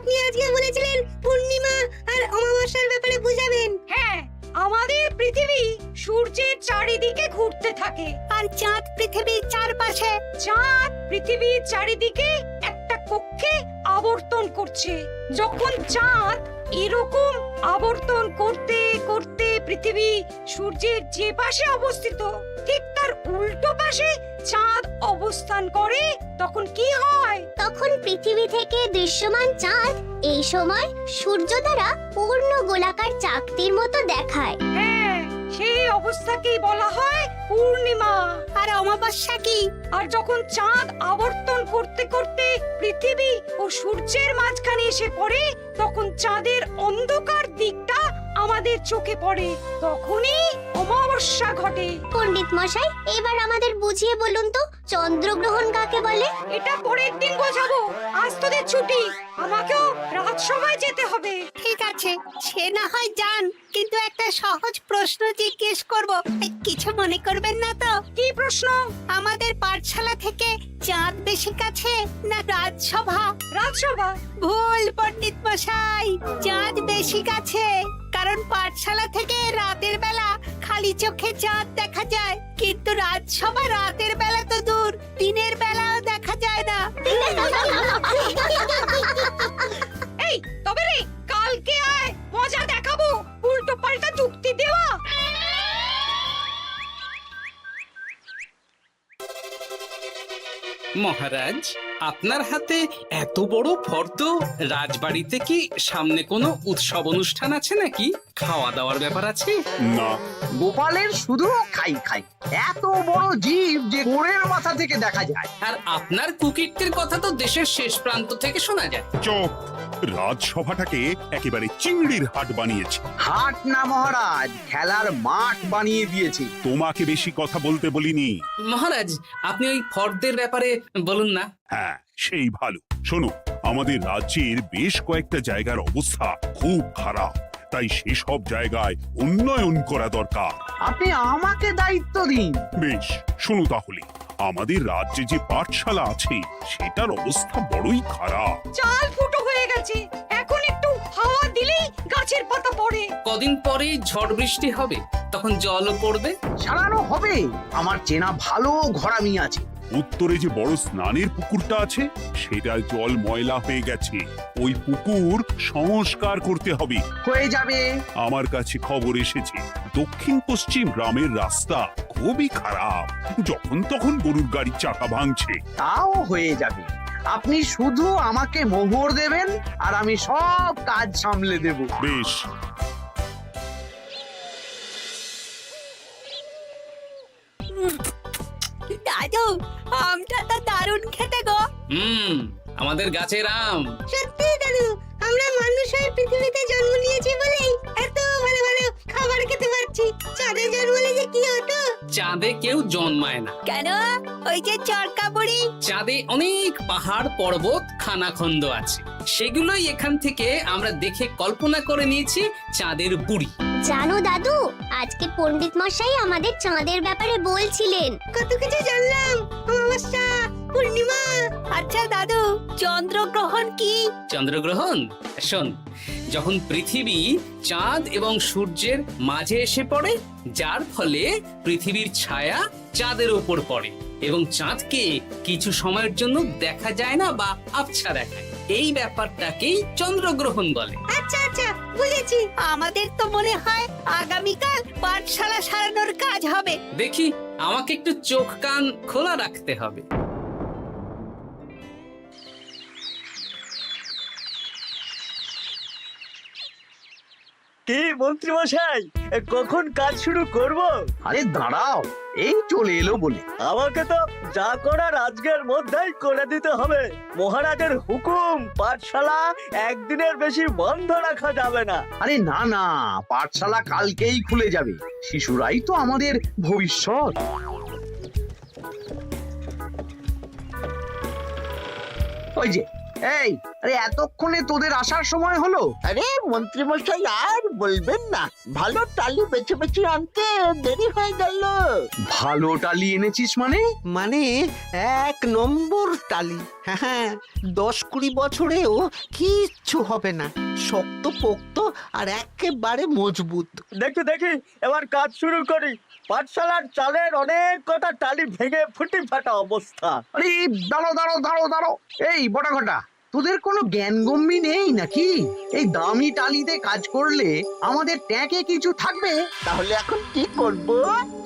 আপনি আজকে বলেছিলেন পূর্ণিমা আর অমাবস্যার ব্যাপারে বুঝাবেন। হ্যাঁ, আমাদের পৃথিবী সূর্যের চারিদিকে ঘুরতে থাকে, আর চাঁদ পৃথিবীর চারপাশে। চাঁদ পৃথিবীর চারিদিকে একটা কক্ষে আবর্তন করছে। যখন চাঁদ এরকম আবর্তন করতে করতে পৃথিবী সূর্যের যে পাশে অবস্থিত ঠিক তার উল্টো পাশে চাঁদ অবস্থান করে, তখন কি হয়? তখন পৃথিবী থেকে দৃশ্যমান চাঁদ এই সময় সূর্য দ্বারা পূর্ণ গোলাকার চাকতির মতো দেখায়। হ্যাঁ, সেই অবস্থাকেই বলা হয় পূর্ণিমা। আর অমাবস্যা কি? আর যখন চাঁদ আবর্তন করতে করতে পৃথিবী ও সূর্যের মাঝখানে এসে পড়ে, তখন চাঁদের অন্ধকার দিকটা আমাদের চোখে পড়ে, তখনই অমাবস্যা ঘটে। পণ্ডিত মশাই, এবার আমাদের বুঝিয়ে বলুন তো চন্দ্রগ্রহণ কাকে বলে? এটা পরের দিন বোঝাবো, আজ তোদের ছুটি, আমাকেও রাজসভায় যেতে হবে। ঠিক আছে, সে না হয় যান, কিন্তু একটা সহজ প্রশ্ন জিজ্ঞেস করব, কিছু মনে করবেন না তো? কি প্রশ্ন? আমাদের পাঠশালা থেকে চাঁদ বেশি কাছে না রাজসভা? রাজসভা? ভুল পণ্ডিত মশাই, চাঁদ বেশি কাছে, কারণ পাঠশালা থেকে রাতের বেলা খালি চোখে চাঁদ দেখা যায়, কিন্তু রাজসভা রাতের বেলা তো দূর, দিনের বেলাও দেখা যায় না। এই তবে রে, কালকে আয়, মজা দেখাবো, উল্টো পাল্টা যুক্তি দেওয়া। মহারাজ, আপনার হাতে এত বড় ফর্দ, রাজবাড়িতে কি সামনে কোনো উৎসব অনুষ্ঠান আছে নাকি? খাওয়া দাওয়ার ব্যাপার আছে? না, গোপালের শুধু খাই খাই, এত বড় জীব যে গোড়ের মাথা থেকে দেখা যায়। আর আপনার কুকীর্তির কথা তো দেশের শেষ প্রান্ত থেকে শোনা যায়। চুপ! রাজসভাটাকে একেবারে চিংড়ির হাট বানিয়েছে। হাট না মহারাজ, খেলার মাঠ বানিয়ে দিয়েছি। তোমাকে বেশি কথা বলতে বলিনি। মহারাজ, আপনি ওই ফর্দের ব্যাপারে বলুন না। হ্যাঁ, সেই ভালো। শোনো, আমাদের রাজ্যের বেশ কয়েকটা জায়গার অবস্থা খুব খারাপ, তাই সেসব জায়গায় উন্নয়ন করা দরকার। আপনি আমাকে দায়িত্ব দিন। বেশ, শোনো তাহলে, আমাদের রাজ্যে যে পাঠশালা আছে সেটার অবস্থা বড়ই খারাপ। চাল ফুটো হয়ে গেছে, এখন একটু হাওয়া দিলেই গাছের পাতা পড়ে। কদিন পরেই ঝড় বৃষ্টি হবে, তখন জলও পড়বে। সারানো হবে, আমার চেনা ভালো ঘরামি আছে। উত্তরে যে বড় স্নানের পুকুরটা আছে সেটার জল ময়লা হয়ে গেছে, ওই পুকুর সংস্কার করতে হবে। হয়ে যাবে। আমার কাছে খবর এসেছে দক্ষিণ পশ্চিম গ্রামের রাস্তা খুবই খারাপ, যখন তখন গরুর গাড়ির চাকা ভাঙছে। তাও হয়ে যাবে, আপনি শুধু আমাকে মোহর দেবেন আর আমি সব কাজ সামলে দেব। বেশ, দাদু, আমটা তো দারুণ খেতে গো। আমাদের গাছের আম। সত্যি দাদু, আমরা মানুষ হয়ে পৃথিবীতে জন্ম নিয়েছি বলেই এত ভালো ভালো খাবার খেতে পারছি। চাঁদে জন্মলে যে কি হতো? চাঁদে কেউ জন্মায় না। কেন? ওই যে চরকা বুড়ি। চাঁদে অনেক পাহাড় পর্বত খানাখন্দ আছে, সেগুলোই এখান থেকে আমরা দেখে কল্পনা করে নিয়েছি চাঁদের বুড়ি। জানো দাদু, আজকে পণ্ডিত মশাই আমাদের চাঁদের ব্যাপারে বলছিলেন। কত কিছু জানলাম, অমাবস্যা, পূর্ণিমা। আচ্ছা দাদু, চন্দ্রগ্রহণ কি? চন্দ্রগ্রহণ? শোন, যখন পৃথিবী চাঁদ এবং সূর্যের মাঝে এসে পড়ে, যার ফলে পৃথিবীর ছায়া চাঁদের উপর পড়ে এবং চাঁদকে কিছু সময়ের জন্য দেখা যায় না বা আবছা দেখায়, এই ব্যাপারটাকেই চন্দ্রগ্রহণ বলে। আচ্ছা আচ্ছা, বুঝেছি। আমাদের তো মনে হয় আগামীকাল পাঠশালা সারানোর কাজ হবে। দেখি, আমাকে একটু চোখ কান খোলা রাখতে হবে। কি মন্ত্রী মশাই, কখন কাজ শুরু করব? আরে দাঁড়াও, এই চলে এলো বলে। আমাকে তো যা করার আজকের মধ্যেই করে দিতে হবে। মহারাজের হুকুম, পাঠশালা একদিনের বেশি বন্ধ রাখা যাবে না। আরে না না, পাঠশালা কালকেই খুলে যাবে, শিশুরাই তো আমাদের ভবিষ্যৎ। ওই যে এই আরে এতক্ষণে তোদের আসার সময় হলো? আরে মন্ত্রীমশাই আর বলবেন না, ভালো টালি বেছে বেছে আনতে দেরি হয়ে গেল। ভালো টালি এনেছিস মানে? মানে 1 নম্বর টালি। হ্যাঁ, 10-20 বছরেও কিচ্ছু হবে না, শক্ত পোক্ত আর একেবারে মজবুত। দেখি দেখি এবার কাজ শুরু করি। পাঠশালার চালের অনেক কটা টালি ভেঙে ফুটি ফাটা অবস্থা। আরে দাঁড়ো। এই বটা ঘটা, তোদের কোনো জ্ঞানগম্যি নেই নাকি? এই দামি টালিতে কাজ করলে আমাদের ট্যাঁকে কিছু থাকবে? তাহলে এখন কি করব?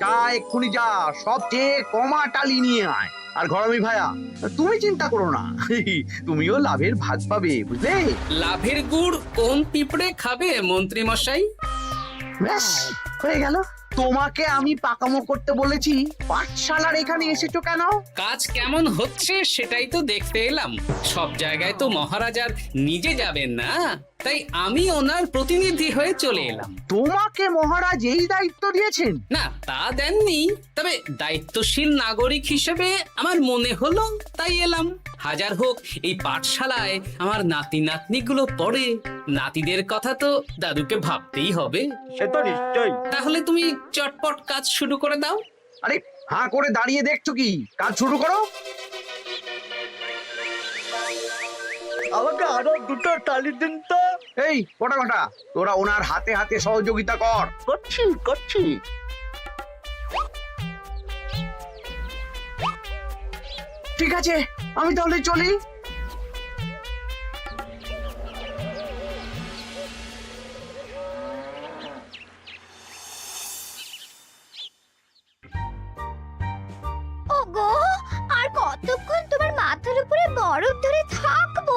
যা এক্ষুনি যা, সবচেয়ে কমা টালি নিয়ে আয়। আর ঘরামি ভাইয়া, তুমি চিন্তা করো না, তুমিও লাভের ভাগ পাবে, বুঝলে? লাভের গুড় কোন পিঁপড়ে খাবে মন্ত্রী মশাই? ব্যাস হয়ে গেল। তোমাকে আমি পাকামো করতে বলেছি, পাঠশালার এখানে এসেছো কেন? কাজ কেমন হচ্ছে সেটাই তো দেখতে এলাম। সব জায়গায় তো মহারাজার নিজে যাবেন না, তাই আমি ওনার প্রতিনিধি হয়ে চলে এলাম। তোমাকে মহারাজ এই দায়িত্ব দিয়েছেন? না, তা দেননি, তবে দায়িত্বশীল নাগরিক হিসেবে আমার মনে হলো তাই এলাম। হাজার হোক এই পাঠশালায় আমার নাতি নাতনিগুলো পড়ে, নাতিদের কথা তো দাদুকে ভাবতেই হবে। সে তো নিশ্চয়ই। তাহলে তুমি চটপট কাজ শুরু করে দাও। আরে হাঁ করে দাঁড়িয়ে দেখছো কি? কাজ শুরু করো। আমাকে আরো দুটো টালি দিন তো। এই বটা ঘটা, তোরা ওনার হাতে হাতে সহযোগিতা কর। করছি। ঠিক আছে, আমি তাহলে চলি। ওগো, আর কতক্ষণ তোমার মাথার উপরে বরফ ধরে থাকবো?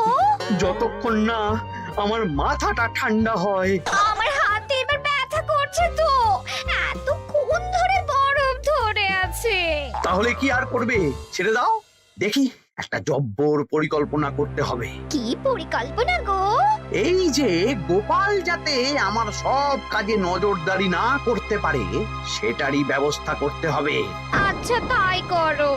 যতক্ষণ না আমার মাথাটা ঠান্ডা হয়। আমার হাতে এবার ব্যথা করছে তো, এতক্ষণ ধরে বরফ ধরে আছে। তাহলে কি আর করবে? ছেড়ে দাও, দেখি একটা জব্বর পরিকল্পনা করতে হবে। কি পরিকল্পনা গো? এই যে গোপাল যাতে আমার সব কাজে নজরদারি না করতে পারে, সেটারই ব্যবস্থা করতে হবে। আচ্ছা তাই করো।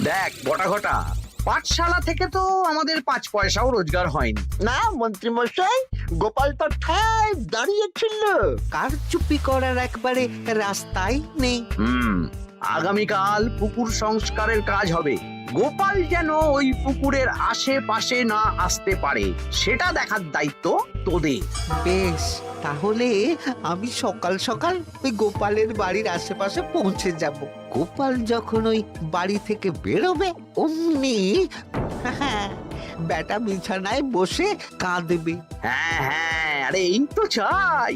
দেখ বটা ঘটা, পাঠশালা থেকে তো আমাদের 5 পয়সাও রোজগার হয়নি। না মন্ত্রীমশাই, গোপাল তো ঠায় দাঁড়িয়েছিল। কারচুপি করার একবারে রাস্তাই নেই। আগামীকাল পুকুর সংস্কারের কাজ হবে। গোপাল যেন ওই পুকুরের আশেপাশে না আসতে পারে, সেটা দেখার দায়িত্ব তোদের। বেশ, তাহলে আমি সকাল সকাল ওই গোপালের বাড়ির আশেপাশে পৌঁছে যাব। গোপাল যখন ওই বাড়ি থেকে বেরোবে অমনি বেটা বিছানায় বসে কাঁদবে। হ্যাঁ, আরে এই তো চাই।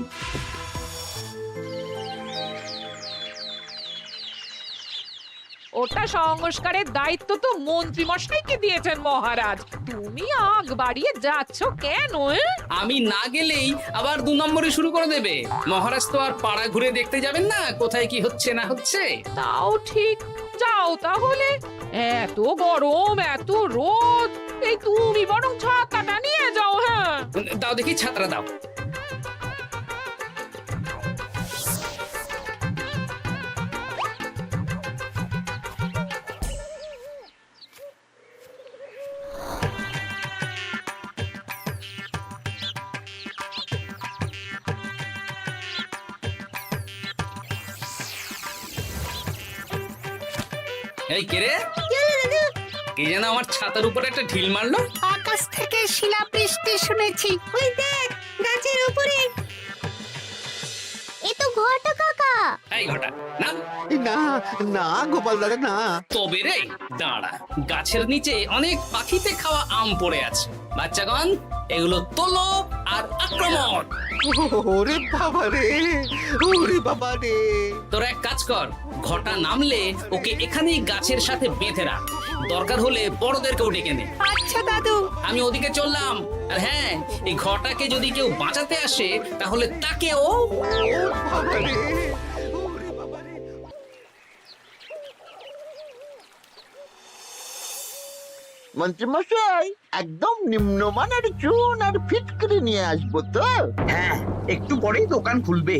ওটা সংস্কারের দায়িত্ব তো মন্ত্রী মশাইকে দিয়েছেন মহারাজ। তুমি আগ বাড়িয়ে যাচ্ছ কেন? আমি না গেলেই আবার 2 নম্বরে শুরু করে দেবে। মহারাজ তো আর পাড়া ঘুরে দেখতে যাবেন না কোথায় কি হচ্ছে না হচ্ছে। তাও ঠিক, যাও তাহলে। এত গরম, এত রোদ, এই তুমি বরং ছাতাটা নিয়ে যাও। হ্যাঁ, দাও দেখি ছাত্রা দাও। এই কে রে? কে যেন আমার ছাতার উপরে একটা ঢিল মারলো? আকাশ থেকে শিলাবৃষ্টি শুনেছি। ওই দেখ গাছের উপরে। এ তো ঘটা কাকা। এই ঘটা না, না না গোপাল দাদা না। তবে রে দাঁড়া, গাছের নিচে অনেক পাখিতে খাওয়া আম পড়ে আছে। বাচ্চাগণ, এগুলো তোলো আর আক্রমণ। ওরে বাবা রে, ওরে বাবা রে। তোরা এক কাজ কর, ঘটা নামলে ওকে এখানেই গাছের সাথে বেঁধে রাখ। দরকার হলে বড়দেরকেও ডেকে নে। আচ্ছা দাদু। আমি ওদিকে চললাম। আর হ্যাঁ, এই ঘটাকে যদি কেউ বাঁচাতে আসে তাহলে তাকেও। বাবা রে, ওরে বাবা রে। মন্ত্রীমশাই একদম নিম্নমানের চুন আর ফিটকিরি নিয়ে আসবো তো। হ্যাঁ, একটু পরেই দোকান খুলবে।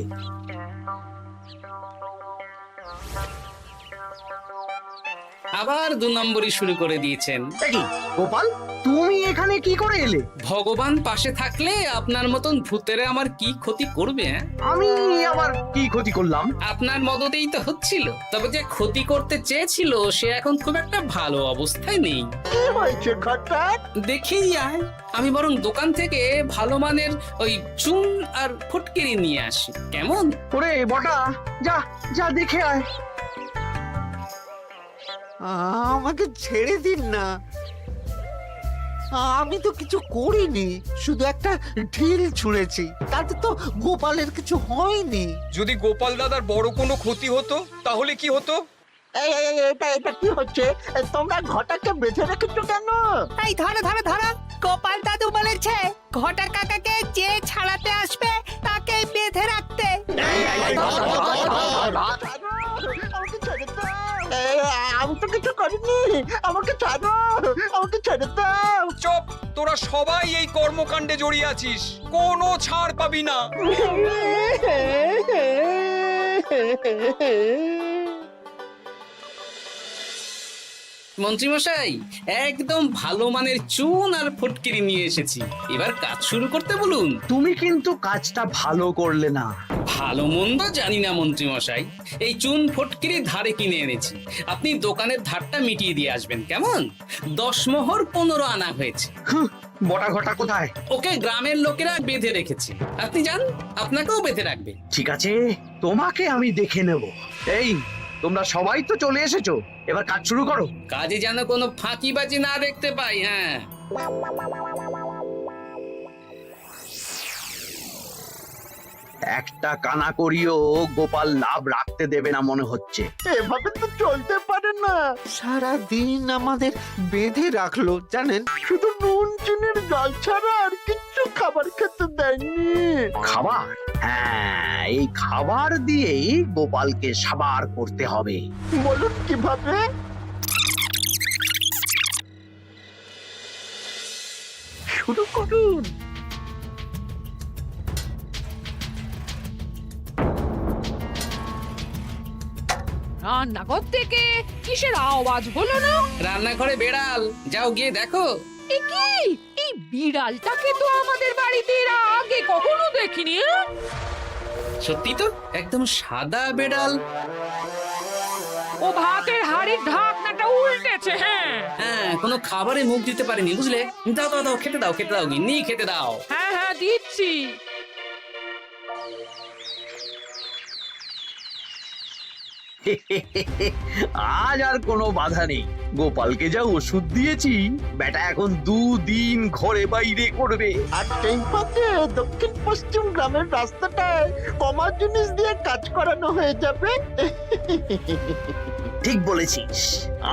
আবার 2 নম্বরই শুরু করে দিয়েছেন। দেখি গোপাল, তুমি এখানে কি করে এলে? ভগবান পাশে থাকলে আপনার মতন ভূতেরা আমার কি ক্ষতি করবে? হ্যাঁ? আমি আবার কি ক্ষতি করলাম? আপনার মদতেই তো হচ্ছিল। তবে যে ক্ষতি করতে চেয়েছিল সে এখন খুব একটা ভালো অবস্থায় নেই। কি হয়েছে ঘটাৎ? দেখেই আয়, আমি বরং দোকান থেকে ভালো মানের ওই চুন আর ফটকিরি নিয়ে আসি, কেমন? ওরে বটা, যা যা দেখে আয়। আমাকে ছেড়ে দিন না, আমি তো কিছু করিনি, শুধু একটা ঢিল ছুঁড়েছি, তাতে তো গোপালের কিছু হয়নি। যদি গোপাল দাদার বড় কোনো ক্ষতি হতো তাহলে কি হতো? এটা কি হচ্ছে? তোমরা ঘটাকে বেঁধে রেখেছো কেন? এই ধরো ধরো ধরো, গোপাল দাদু বলেছে ঘটা কাকাকে যে ছাড়াতে আসবে তাকে বেঁধে রাখতে। আমাকে ছেড়ে দাও। আমি তো কিছু করিনি, আমাকে ছাড়ো, আমাকে ছেড়ে দাও। চুপ, তোরা সবাই এই কর্মকাণ্ডে জড়িয়ে আছিস, কোনো ছাড় পাবি না। মন্ত্রীমশাই, একদম ভালো মানের চুন আর ফটকিরি নিয়ে এসেছি, এবার কাজ শুরু করতে বলুন। তুমি কিন্তু কাজটা ভালো করলে না। ভালো মন্দ জানি না মন্ত্রীমশাই, এই চুন ফটকিরি ধারে কিনে এনেছি, আপনি দোকানের ধারটা মিটিয়ে দিয়ে আসবেন, কেমন? 10 মোহর 15 আনা হয়েছে। বটা ঘটা কোথায়? ওকে গ্রামের লোকেরা বেঁধে রেখেছে, আপনি যান, আপনাকেও বেঁধে রাখবে। ঠিক আছে, তোমাকে আমি দেখে নেব। এই, তোমরা সবাই তো চলে এসেছো, এবার কাজ শুরু করো। কাজে যেন কোনো ফাঁকিবাজি না দেখতে পাই। হ্যাঁ, একটা কানা করিও গোপাল লাভ রাখতে দেবে না মনে হচ্ছে। এভাবে তো চলতে পারে না। সারা দিন আমাদের বেঁধে রাখলো জানেন। শুধু নুন চিনির জল ছাড়া আর কিচ্ছু খাবার খেতে দেয়নি। খাবার? হ্যাঁ, এই খাবার দিয়েই গোপালকে সাবার করতে হবে। বলুন কিভাবে? শুরু করুন। রান্নাঘর থেকে কিসের আওয়াজ হলো না? রান্নাঘরে বেড়াল, যাও গিয়ে দেখো। এ কি? এই বিড়ালটাকে তো আমাদের বাড়িতে এর আগে কখনো দেখিনি। সত্যি তো, একদম সাদা বেড়াল। ও ভাতের হাড়ির ঢাকনাটা উল্টেছে। হ্যাঁ হ্যাঁ, কোনো খাবারে মুখ দিতে পারেনি, বুঝলে? দাও দাও দাও, খেতে দাও, খেতে দাও, গিন্নি খেতে দাও। হ্যাঁ হ্যাঁ দিচ্ছি। আজ আর কোনো বাধা নেই। গোপালকে যা ওষুধ দিয়েছি, বেটা এখন 2 দিন ঘরে বাইরে করবে। আর সেই ফাঁকে দক্ষিণ পশ্চিম গ্রামের রাস্তাটায় কমা জিনিস দিয়ে কাজ করানো হয়ে যাবে। ঠিক বলেছিস,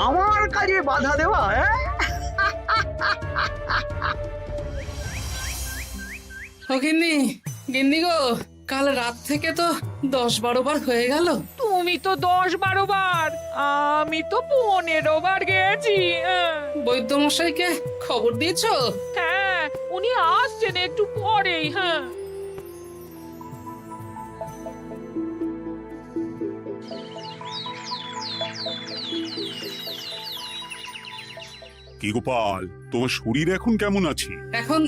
আমার কাজে বাধা দেওয়া। ও গিন্নি, গিন্নি গো, কাল রাত থেকে তো 10-12 বার হয়ে গেল। তুমি তো 10-12 বার, আমি তো 15 বার গেছি। বৈদ্য মশাইকে খবর দিয়েছো? হ্যাঁ, উনি আসছেন একটু পরেই। হ্যাঁ, কি গোপাল, তোমার শরীর এখন কেমন আছে? এখন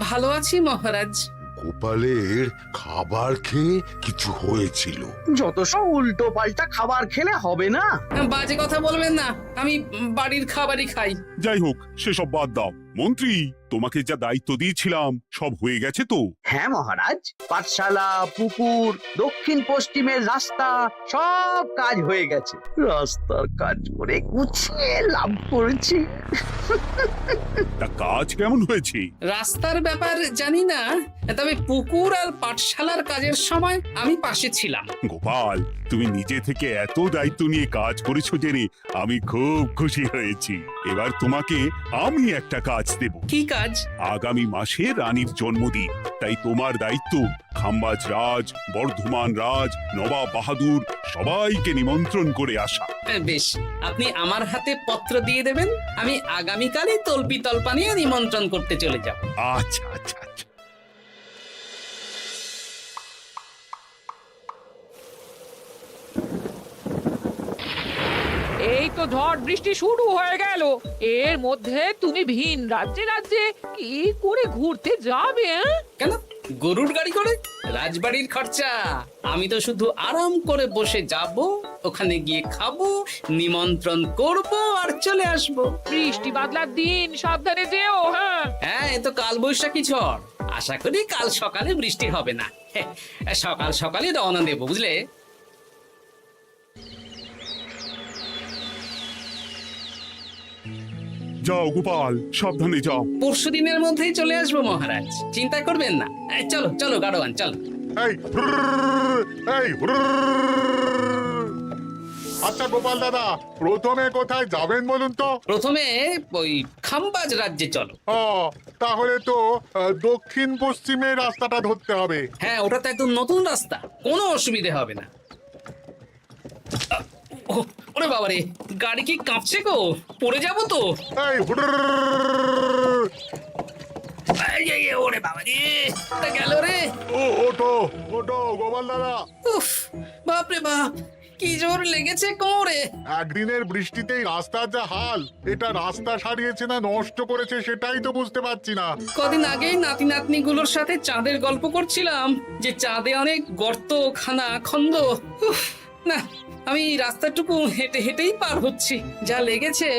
ভালো আছি মহারাজ। গোপালের খাবার খেয়ে কিছু হয়েছিল। যত সব উল্টো পাল্টা খাবার খেলে হবে না। বাজে কথা বলবেন না, আমি বাড়ির খাবারই খাই। যাই হোক, সেসব বাদ দাও। মন্ত্রী, তোমাকে যা দায়িত্ব দিয়েছিলাম সব হয়ে গেছে তো? হ্যাঁ মহারাজ, পাঠশালা, পুকুর, দক্ষিণ পশ্চিমের রাস্তা সব কাজ হয়ে গেছে। রাস্তার কাজ করে গুছিয়ে লাভ করেছি। তা কাজ কেমন হয়েছে? রাস্তার ব্যাপার জানি না, তবে পুকুর আর পাঠশালার কাজের সময় আমি পাশে ছিলাম। গোপাল, তুমি নিজে থেকে এত দায়িত্ব নিয়ে কাজ করেছো জেনে আমি খুব খুশি হয়েছি। এবার তোমাকে আমি একটা কাজ কাজ দেব। কি কাজ? আগামী মাসে রানীর জন্মদিন, তাই তোমার দায়িত্ব খাম্বাজ রাজ, বর্ধমান রাজ, নবাব বাহাদুর সবাইকে নিমন্ত্রণ করে আসা। বেশ, আপনি আমার হাতে পত্র দিয়ে দেবেন, আমি আগামীকালই তল্পি তল্পা নিয়ে নিমন্ত্রণ করতে চলে যাব। আচ্ছা আচ্ছা আচ্ছা। এই তো ঝড় বৃষ্টি শুরু হয়ে গেল, এর মধ্যে তুমি ভিন রাজ্যে রাজ্যে কি করে ঘুরতে যাবে? কেন, গরুর গাড়ি করে? রাজবাড়ির খরচা। আমি তো শুধু আরাম করে বসে যাব, ওখানে গিয়ে খাবো, নিমন্ত্রণ করব আর চলে আসব। বৃষ্টি বাদলার দিন, সাবধানে যেও। হ্যাঁ হ্যাঁ, এ তো কাল বৈশাখী ঝড়, আশা করি কাল সকালে বৃষ্টি হবে না। সকাল সকালে রওনা দেবো, বুঝলে? যাও গোপাল, সাবধানে যাও। পরশু দিনের মধ্যেই চলে আসবো মহারাজ, চিন্তা করবেন না। চলো চলো গাড়োয়ান, চলো। এই আচ্ছা গোপাল দাদা, প্রথমে কোথায় যাবেন বলুন তো? প্রথমে ওই খাম্বাজ রাজ্যে চলো। ও, তাহলে তো দক্ষিণ পশ্চিমে রাস্তাটা ধরতে হবে। হ্যাঁ, ওটা তো একদম নতুন রাস্তা, কোনো অসুবিধে হবে না। ওরে বাবারে, গাড়ি কি কাঁপছে গো, পড়ে যাবো তো। ওরে বাবারে, গেল রে। ওটো ওটো গোপাল দাদা। উফ, বাপরে বাপ, কি জোর লেগেছে কোমরে। একদিনের বৃষ্টিতেই রাস্তার যা হাল, এটা রাস্তা সারিয়েছে না নষ্ট করেছে সেটাই তো বুঝতে পারছি না। কদিন আগেই নাতি নাতনি গুলোর সাথে চাঁদের গল্প করছিলাম, যে চাঁদে অনেক গর্ত, খানা খন্দ। উফ, না, আমি রাস্তাটুকু হেঁটে হেঁটেই পার হচ্ছি। যা লেগেছে,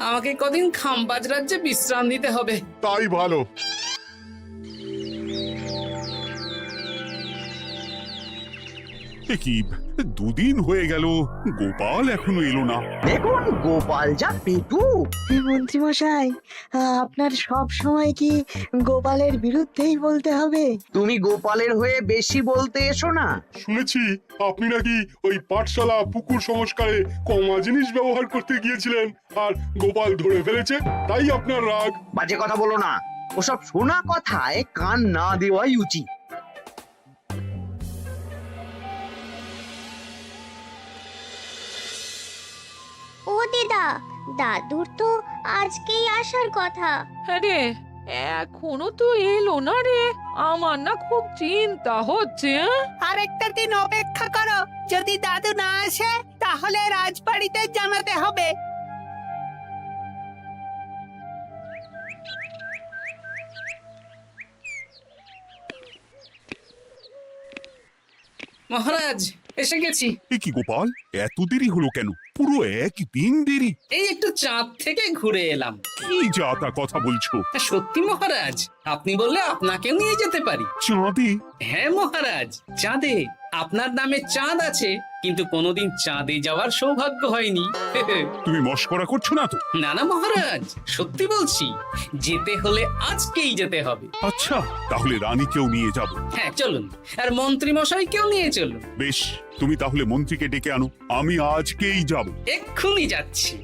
আমাকে কদিন খাম্বাজ রাজ্যে বিশ্রাম নিতে হবে। তাই ভালো। কি দুদিন হয়ে গেল, গোপাল এখনো এলো না। দেখুন গোপাল যা পেটু। মন্ত্রী মশাই, আপনার সব সময় কি গোপালের বিরুদ্ধেই বলতে হবে? তুমি গোপালের হয়ে বেশি বলতে এসো না। শুনেছি আপনি নাকি ওই পাঠশালা পুকুর সংস্কারে কমা জিনিস ব্যবহার করতে গিয়েছিলেন, আর গোপাল ধরে ফেলেছে, তাই আপনার রাগ। বাজে কথা বলো না, ওসব শোনা কথায় কান না দেওয়াই উচিত। ও দিদা, দাদুর তো আজকেই আসার কথা। আরে এখনো তো এলো না রে, আমার না খুব চিন্তা হচ্ছে। আরেকটা দিন অপেক্ষা করো, যদি দাদু না আসে তাহলে রাজবাড়িতে জানাতে হবে। মহারাজ, এসে গেছি। এ কি গোপাল, এত দেরি হলো কেন? পুরো একদিন দেরি। এই একটু চাঁদ থেকে ঘুরে এলাম। কি যা তা কথা বলছো? সত্যি মহারাজ, আপনি বললে আপনাকেও নিয়ে যেতে পারি। চাঁদে? হ্যাঁ মহারাজ, চাঁদে। আপনার নামে চাঁদ আছে, কিন্তু কোনোদিন চাঁদে যাওয়ার সৌভাগ্য হয়নি। তুমি মস্করা করছো না তো? না না মহারাজ, সত্যি বলছি, যেতে হলে আজকেই যেতে হবে। আচ্ছা, তাহলে রানীকেও নিয়ে যাব। হ্যাঁ চলুন, আর মন্ত্রী মশাইকেও নিয়ে চলুন। বেশ, তুমি তাহলে মন্ত্রীকে ডেকে আনো, আমি আজকেই যাব। এক্ষুনি যাচ্ছি।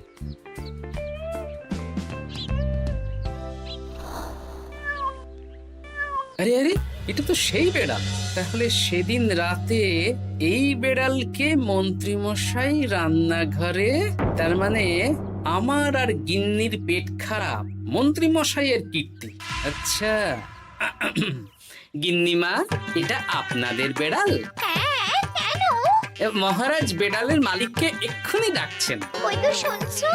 আরে আরে, এটা তো সেই বেড়াল। তাহলে সেদিন রাতে এই বেড়ালকে মন্ত্রী মশাই রান্নাঘরে, তার মানে আমার আর গিন্নির পেট খারাপ, মন্ত্রী মশাইয়ের কীর্তি। আচ্ছা, গিন্নিমা, এটা আপনাদের বেড়াল? হ্যাঁ, কেন? মহারাজ বেড়ালের মালিককে এক্ষুনি ডাকছেন। ওই তো শুনছো,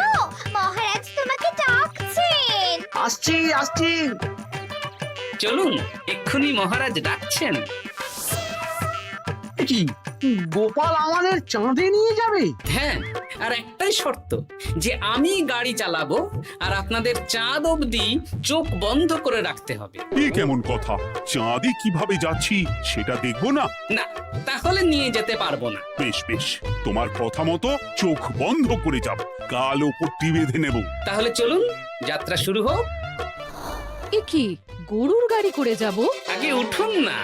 মহারাজ তোমাকে ডাকছেন। আসছি আসছি। চলুন, এক্ষুনি মহারাজ ডাকছেন। কি গোপাল আমাদের চাঁদে নিয়ে যাবে? হ্যাঁ, আর একটাই শর্ত, যে আমি গাড়ি চালাবো আর আপনাদের চাঁদ অবধি চোখ বন্ধ করে রাখতে হবে। এই কেমন কথা? চাঁদে কিভাবে যাচ্ছি সেটা দেখবো না? না, তাহলে নিয়ে যেতে পারবো না। বেশ বেশ, তোমার কথা মতো চোখ বন্ধ করে যাব, কালো পট্টি বেঁধে নেব। তাহলে চলুন, যাত্রা শুরু হোক। এ কি, গরুর গাড়ি করে যাব? আগে উঠুন না।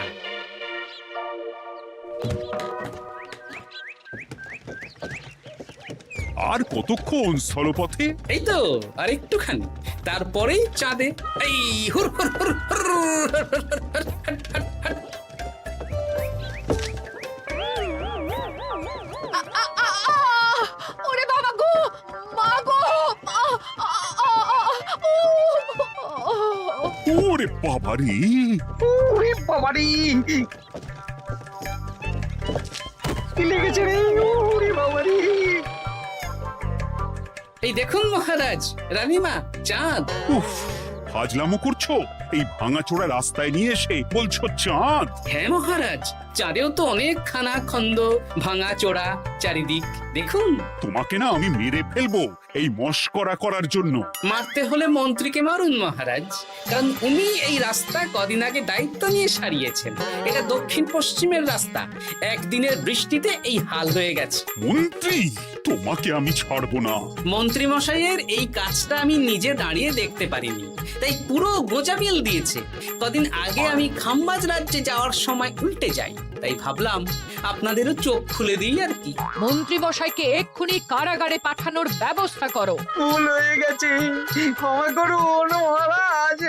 আর কতক্ষণ স্থলপথে? এই তো আর একটুখানি, তারপরেই চাঁদে। এই হুর হুর হুর হুর, হুর, হুর, হুর, হুর, হুর, হুর। ওরে বাবা গো, মা গো, ওরে বাবারে! ওরে বাবারি, কি লেগেছে রে? ওরে বাবারি! এই দেখুন মহারাজ, রানীমা, চাঁদ। উফ, ফাজলামো করছো? এই ভাঙাচোরা রাস্তায় নিয়ে এসে বলছো চাঁদ? হ্যাঁ মহারাজ, চাঁদেও তো অনেক খানা খন্দ, ভাঙা চোরা চারিদিক। দেখুন, তোমাকে না আমি মেরে ফেলবো এই মস্করা করার জন্য। মারতে হলে মন্ত্রীকে মারুন মহারাজ, কারণ উনি এই রাস্তা কদিন আগে দায়িত্ব নিয়ে সারিয়েছেন। এটা দক্ষিণ পশ্চিমের রাস্তা, একদিনের বৃষ্টিতে এই হাল হয়ে গেছে। মন্ত্রী, তোমাকে আমি ছাড়বো না। মন্ত্রী মশাইয়ের এই কাজটা আমি নিজে দাঁড়িয়ে দেখতে পারিনি, তাই পুরো গোজামিল দিয়েছে। কদিন আগে আমি খাম্বাজ রাজ্যে যাওয়ার সময় উল্টে যাই, তাই ভাবলাম আপনাদেরও চোখ খুলে দিই আর কি। মন্ত্রী মশাইকে এক্ষুনি কারাগারে পাঠানোর ব্যবস্থা করো। ভুল হয়ে গেছে, ক্ষমা করুন মহারাজ।